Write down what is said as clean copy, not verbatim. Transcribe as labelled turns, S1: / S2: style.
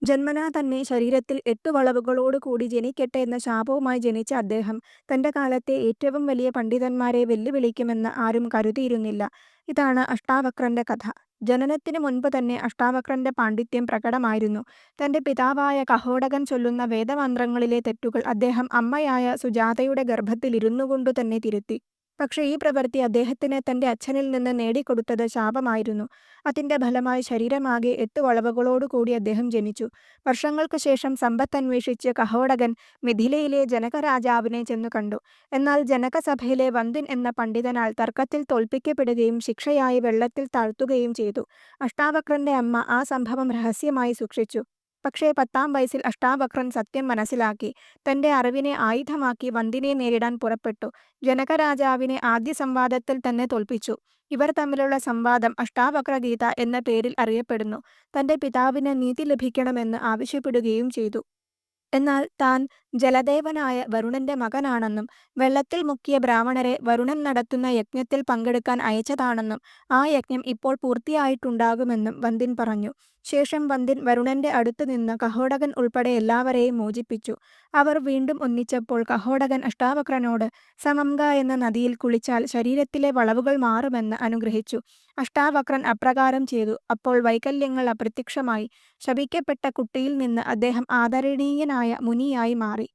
S1: ജന്മനാ തന്നെ ശരീരത്തിൽ 8 വളവുകളോടുകൂടി ജനിക്കട്ടെ എന്ന ശാപവുമായി ജനിച്ച അദ്ദേഹം തന്റെ കാലത്തെ ഏറ്റവും വലിയ പണ്ഡിതന്മാരെ വെല്ലുവിളിക്കുമെന്ന് ആരും കരുതിയിരുന്നില്ല. ഇതാണ് അഷ്ടാവക്രന്റെ കഥ. ജനനത്തിനു മുൻപ് തന്നെ അഷ്ടാവക്രന്റെ പാണ്ഡിത്യം പ്രകടമായിരുന്നു. തന്റെ പിതാവായ കഹോടകൻ ചൊല്ലുന്ന വേദമന്ത്രങ്ങളിലെ തെറ്റുകൾ അദ്ദേഹം അമ്മയായ സുജാതയുടെ ഗർഭത്തിലിരുന്നുകൊണ്ടു തന്നെ തിരുത്തി. പക്ഷേ ഈ പ്രവൃത്തി അദ്ദേഹത്തിന് തന്റെ അച്ഛനിൽ നിന്ന് നേടിക്കൊടുത്തത് ശാപമായിരുന്നു. അതിന്റെ ഫലമായി ശരീരമാകെ 8 വളവുകളോടുകൂടി അദ്ദേഹം ജനിച്ചു. വർഷങ്ങൾക്കു ശേഷം സമ്പത്തന്വേഷിച്ച് കഹോടകൻ മിഥിലയിലെ ജനകരാജാവിനെ ചെന്നു കണ്ടു. എന്നാൽ ജനകസഭയിലെ വന്ദിൻ എന്ന പണ്ഡിതനാൽ തർക്കത്തിൽ തോൽപ്പിക്കപ്പെടുകയും ശിക്ഷയായി വെള്ളത്തിൽ താഴ്ത്തുകയും ചെയ്തു. അഷ്ടാവക്രന്റെ അമ്മ ആ സംഭവം രഹസ്യമായി സൂക്ഷിച്ചു. പക്ഷേ 10-ാം വയസ്സിൽ അഷ്ടാവക്രൻ സത്യം മനസ്സിലാക്കി. തന്റെ അറിവിനെ ആയുധമാക്കി വന്ദിനെ നേരിടാൻ പുറപ്പെട്ടു. ജനകരാജാവിനെ ആദ്യ സംവാദത്തിൽ തന്നെ തോൽപ്പിച്ചു. ഇവർ തമ്മിലുള്ള സംവാദം അഷ്ടാവക്രഗീത എന്ന പേരിൽ അറിയപ്പെടുന്നു. തന്റെ പിതാവിന് നീതി ലഭിക്കണമെന്ന് ആവശ്യപ്പെടുകയും ചെയ്തു. എന്നാൽ താൻ ജലദേവനായ വരുണന്റെ മകനാണെന്നും വെള്ളത്തിൽ മുക്കിയ ബ്രാഹ്മണരെ വരുണൻ നടത്തുന്ന യജ്ഞത്തിൽ പങ്കെടുക്കാൻ അയച്ചതാണെന്നും ആ യജ്ഞം ഇപ്പോൾ പൂർത്തിയായിട്ടുണ്ടാകുമെന്നും വന്ദിൻ പറഞ്ഞു. ശേഷം വന്ദിൻ വരുണന്റെ അടുത്തുനിന്ന് കഹോടകൻ ഉൾപ്പെടെ എല്ലാവരെയും മോചിപ്പിച്ചു. അവർ വീണ്ടും ഒന്നിച്ചപ്പോൾ കഹോടകൻ അഷ്ടാവക്രനോട് സമംഗ എന്ന നദിയിൽ കുളിച്ചാൽ ശരീരത്തിലെ വളവുകൾ മാറുമെന്ന് അനുഗ്രഹിച്ചു. അഷ്ടാവക്രൻ അപ്രകാരം ചെയ്തു. അപ്പോൾ വൈകല്യങ്ങൾ അപ്രത്യക്ഷമായി. ശപിക്കപ്പെട്ട കുട്ടിയിൽ നിന്ന് അദ്ദേഹം ആദരണീയനായ മുനിയായി മാറി.